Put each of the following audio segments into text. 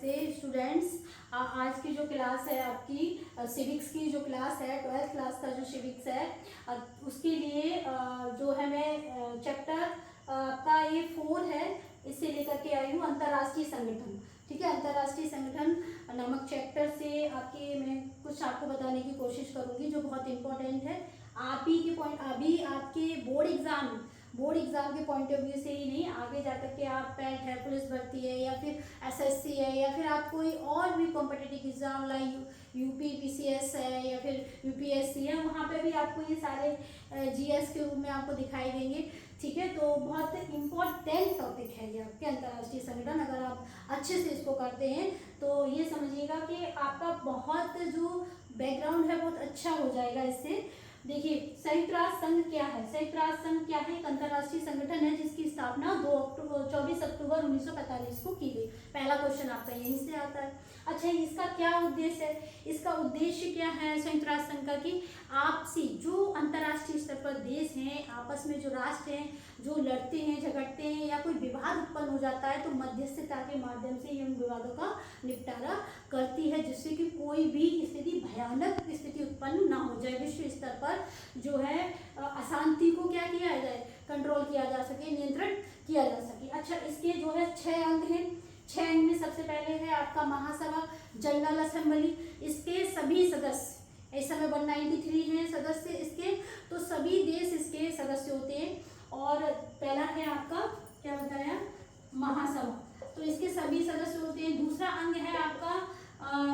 नमस्ते स्टूडेंट्स। आज की जो क्लास है आपकी सिविक्स की जो क्लास है 12th क्लास का जो सिविक्स है उसके लिए जो है मैं चैप्टर आपका ये 4 है, इससे लेकर के आई हूँ अंतर्राष्ट्रीय संगठन। ठीक है, अंतर्राष्ट्रीय संगठन नामक चैप्टर से आपके मैं कुछ आपको बताने की कोशिश करूँगी जो बहुत इंपॉर्टेंट है। आप ही के पॉइंट अभी आपके बोर्ड एग्जाम के पॉइंट ऑफ व्यू से ही नहीं, आगे जाकर के आप पैट है, पुलिस भर्ती है या फिर एसएससी है या फिर आप कोई और भी competitive exam like UP PCS है या फिर यूपीएससी है, वहाँ पे भी आपको ये सारे जीएस के रूप में आपको दिखाई देंगे। ठीक है, तो बहुत इम्पोर्टेंट टॉपिक है ये आपके अंतर्राष्ट्रीय संगठन। अगर आप अच्छे से इसको करते हैं तो ये समझिएगा कि आपका बहुत जो बैकग्राउंड है बहुत अच्छा हो जाएगा इससे। देखिए, संयुक्त राष्ट्र संघ क्या है? संयुक्त राष्ट्र संघ क्या है? एक अंतर्राष्ट्रीय संगठन है जिसकी स्थापना 24 अक्टूबर 1945 को की गई। पहला क्वेश्चन आपका यहीं से आता है। अच्छा, इसका क्या उद्देश्य है? इसका उद्देश्य क्या है संयुक्त राष्ट्र संघ का कि आपसी जो अंतर्राष्ट्रीय स्तर पर देश हैं, आपस में जो राष्ट्र हैं जो लड़ते हैं झगड़ते हैं या कोई विवाद उत्पन्न हो जाता है तो मध्यस्थता के माध्यम से इन विवादों का निपटारा करती है, जिससे कि कोई भी स्थिति भयानक स्थिति उत्पन्न ना हो जाए, विश्व स्तर पर जो है अशांति को क्या किया जाए, कंट्रोल किया जा सके, नियंत्रण किया जा सके। अच्छा, इसके जो है 6 अंग हैं। 6 अंग में सबसे पहले है आपका महासभा, जनरल असेंबली। इसके सभी सदस्य इस समय 193 हैं सदस्य इसके, तो सभी देश इसके सदस्य होते हैं। और पहला है आपका क्या बताया, महासभा, तो इसके सभी सदस्य होते हैं। दूसरा अंग है आपका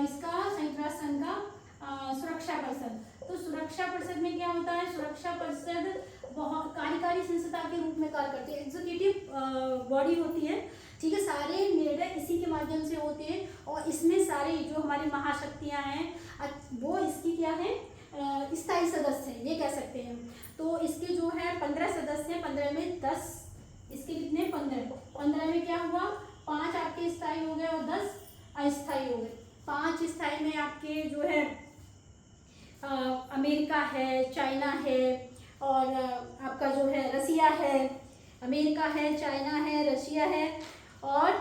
इसका संयुक्त राष्ट्र संघ का सुरक्षा परिषद। तो सुरक्षा परिषद में क्या होता है? सुरक्षा परिषद बहुत कार्यकारी संस्था के रूप में कार्य करती है, एग्जीक्यूटिव बॉडी होती है। ठीक है, सारे निर्णय इसी के माध्यम से होते हैं और इसमें सारे जो हमारी महाशक्तियां हैं वो इसकी क्या है, स्थायी सदस्य हैं, ये कह सकते हैं। तो इसके जो है 15 सदस्य हैं, 15 में 10 इसके कितने 15 में क्या हुआ, 5 आपके स्थायी हो गए और 10 अस्थायी हो गए। 5 स्थायी में आपके जो है अमेरिका है, चाइना है और आपका जो है रसिया है। अमेरिका है, चाइना है, रशिया है और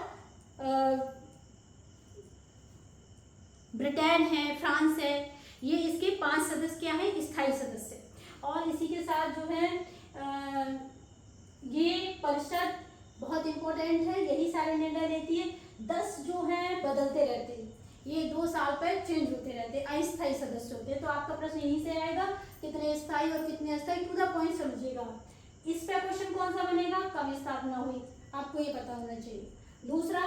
ब्रिटेन है, फ्रांस है। ये इसके 5 सदस्य क्या है, स्थायी सदस्य। और इसी के साथ जो है ये परिषद बहुत इंपॉर्टेंट है, यही सारे निर्णय लेती है। 10 जो है बदलते रहते हैं, ये 2 साल पर चेंज होते रहते हैं, अस्थायी सदस्य होते हैं। तो आपका प्रश्न यहीं से आएगा, कितने स्थायी और कितने अस्थायी, टू द पॉइंट समझिएगा। इस पे क्वेश्चन कौन सा बनेगा, कब स्थापना हुई, आपको ये पता होना चाहिए। दूसरा,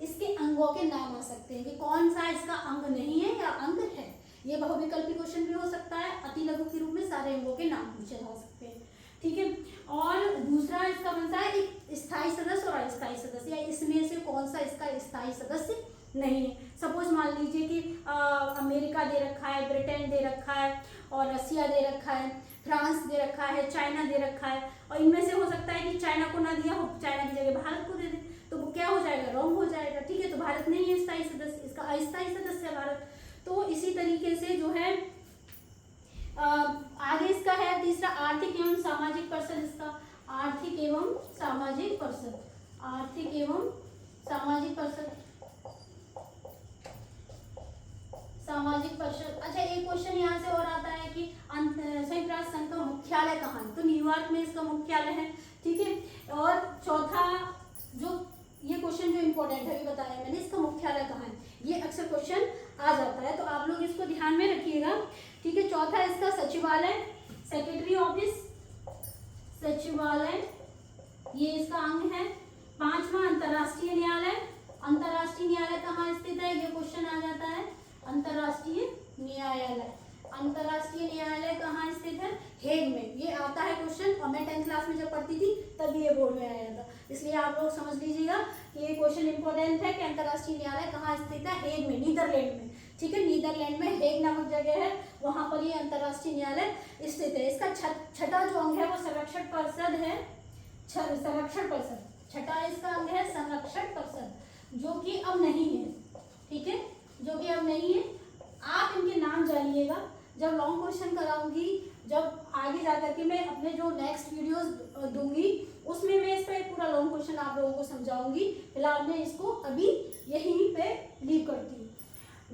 इसके अंगों के नाम आ सकते हैं कि कौन सा इसका अंग नहीं है या अंग है। ये बहुविकल्पी क्वेश्चन भी हो सकता है, अति लघु के रूप में सारे अंगों के नाम पूछे जा सकते हैं। ठीक है, और दूसरा इसका बनता है एक स्थायी सदस्य और अस्थायी सदस्य, या इसमें से कौन सा इसका स्थायी सदस्य नहीं है। सपोज मान लीजिए कि अमेरिका दे रखा है, ब्रिटेन दे रखा है और रसिया दे रखा है, फ्रांस दे रखा है, चाइना दे रखा है, और इनमें से हो सकता है कि चाइना को ना दिया हो, चाइना की जगह भारत को दे दे, तो वो क्या हो जाएगा, रॉन्ग हो जाएगा। ठीक है, तो भारत नहीं है स्थायी सदस्य, इसका अस्थायी सदस्य है भारत। तो इसी तरीके से जो है आगे इसका है तीसरा, आर्थिक एवं सामाजिक परिषद। इसका आर्थिक एवं सामाजिक परिषद, आर्थिक एवं सामाजिक परिषद, सामाजिक परिषद। अच्छा, एक क्वेश्चन यहाँ से और आता है कि संयुक्त राष्ट्र संघ का मुख्यालय कहाँ है? तो न्यूयॉर्क में इसका मुख्यालय है। ठीक है, और चौथा जो ये क्वेश्चन जो इम्पोर्टेंट है अभी बताया मैंने, इसका मुख्यालय कहाँ है, ये अक्सर क्वेश्चन आ जाता है, तो आप लोग इसको ध्यान में रखिएगा। ठीक है, चौथा इसका सचिवालय, सेक्रेटरी ऑफिस, सचिवालय, ये इसका अंग है। 5वां अंतर्राष्ट्रीय न्यायालय, अंतर्राष्ट्रीय न्यायालय कहाँ स्थित है, ये क्वेश्चन आ जाता है। अंतर्राष्ट्रीय न्यायालय, अंतर्राष्ट्रीय न्यायालय कहाँ स्थित है, हेग में। ये आता है क्वेश्चन, और मैं 10th क्लास में जब पढ़ती थी तभी ये बोर्ड में आया था, इसलिए आप लोग समझ लीजिएगा कि ये क्वेश्चन इंपॉर्टेंट है कि अंतर्राष्ट्रीय न्यायालय कहाँ स्थित है, हेग में, नीदरलैंड में। ठीक है, नीदरलैंड में हेग नामक जगह है, वहां पर ये अंतर्राष्ट्रीय न्यायालय स्थित है। इसका छठा जो अंग है वो संरक्षण परिषद है, संरक्षण परिषद, छठा इसका अंग है संरक्षण परिषद, जो कि अब नहीं है। ठीक है, जो कि अब नहीं है। आप इनके नाम जानिएगा, जब लॉन्ग क्वेश्चन कराऊंगी, जब आगे जा करके मैं अपने जो नेक्स्ट वीडियोस दूंगी उसमें मैं इस पर पूरा लॉन्ग क्वेश्चन आप लोगों को समझाऊंगी। फिलहाल मैं इसको अभी यहीं पे लीव करती हूँ।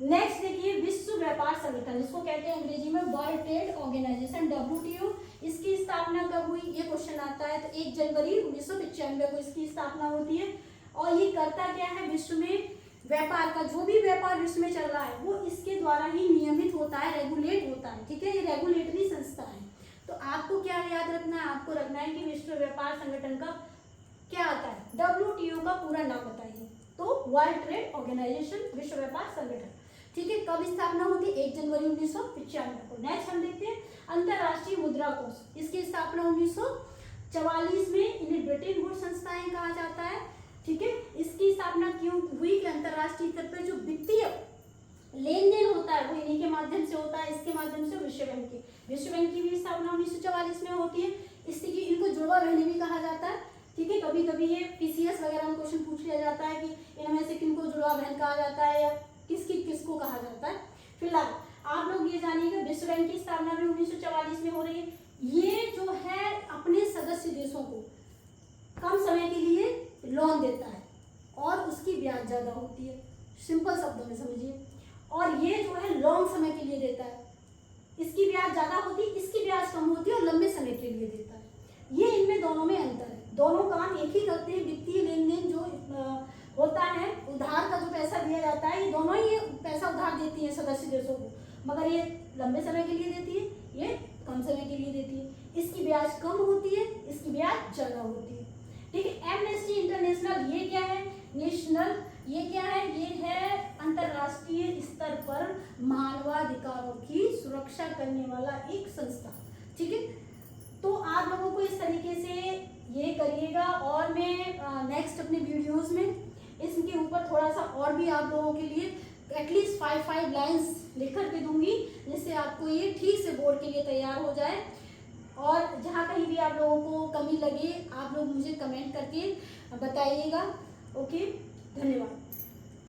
नेक्स्ट देखिए, विश्व व्यापार संगठन, इसको कहते हैं अंग्रेजी में वर्ल्ड ट्रेड ऑर्गेनाइजेशन, WTO। इसकी स्थापना कब हुई, ये क्वेश्चन आता है। तो 1 जनवरी 1995 को इसकी स्थापना होती है। और ये करता क्या है, विश्व में व्यापार का जो भी व्यापार विश्व में चल रहा है वो इसके द्वारा ही नियमित होता है, रेगुलेट होता है। ठीक है, ये रेगुलेटरी संस्था है। तो आपको क्या याद रखना है, आपको रखना है कि विश्व व्यापार संगठन का क्या आता है, WTO का पूरा नाम बताइए। तो वर्ल्ड ट्रेड ऑर्गेनाइजेशन, विश्व व्यापार संगठन। ठीक है, कब स्थापना होती है, 1 जनवरी 1995 को। नेक्स्ट हम देखते हैं अंतरराष्ट्रीय मुद्रा कोष, इसकी स्थापना 1944 में। इन्हें ब्रिटेन वुड संस्थाएं कहा जाता है। ठीक है, इसकी स्थापना क्यों हुई कि अंतरराष्ट्रीय स्तर पर जो वित्तीय लेन देन होता है वो इन्हीं के माध्यम से होता है। इसके माध्यम से विश्व बैंक की भी स्थापना 1944 में होती है। इससे कि इनको जुड़वा बहनें भी कहा जाता है। ठीक है, कभी कभी ये PCS वगैरह में क्वेश्चन पूछ लिया जाता है कि इनमें से किनको जुड़वा बहन कहा जाता है या किसको कहा जाता है। फिलहाल आप लोग ये जानिएगा, विश्व बैंक की स्थापना भी 1944 में हो रही है। ये जो है अपने सदस्य देशों को कम समय के लिए लोन देता है और उसकी ब्याज ज्यादा होती है, सिंपल शब्दों में समझिए। और ये जो है लॉन्ग समय के लिए देता है, इसकी ब्याज ज्यादा होती है, इसकी ब्याज कम होती है और लंबे समय के लिए देता है। ये इनमें दोनों में अंतर है। दोनों काम एक ही करते हैं। वित्तीय लेन देन जो होता है, उधार का जो पैसा दिया जाता है, ये दोनों ही पैसा उधार देती है सदस्य देशों को, मगर ये लंबे समय के लिए देती है, ये कम समय के लिए देती है। इसकी ब्याज कम होती है, इसकी ब्याज ज्यादा होती है। ठीक है, एमनेस्टी इंटरनेशनल ये क्या है, नेशनल ये क्या है, ये है अंतरराष्ट्रीय स्तर पर मानवाधिकारों की सुरक्षा करने वाला एक संस्था। ठीक है, तो आप लोगों को इस तरीके से ये करिएगा। और मैं नेक्स्ट अपने वीडियोस में इसके ऊपर थोड़ा सा और भी आप लोगों के लिए एटलीस्ट 5 लाइंस लिख कर के दूंगी, जिससे आपको ये ठीक से बोर्ड के लिए तैयार हो जाए। और जहाँ कहीं भी आप लोगों को कमी लगे आप लोग मुझे कमेंट करके बताइएगा। ओके, धन्यवाद।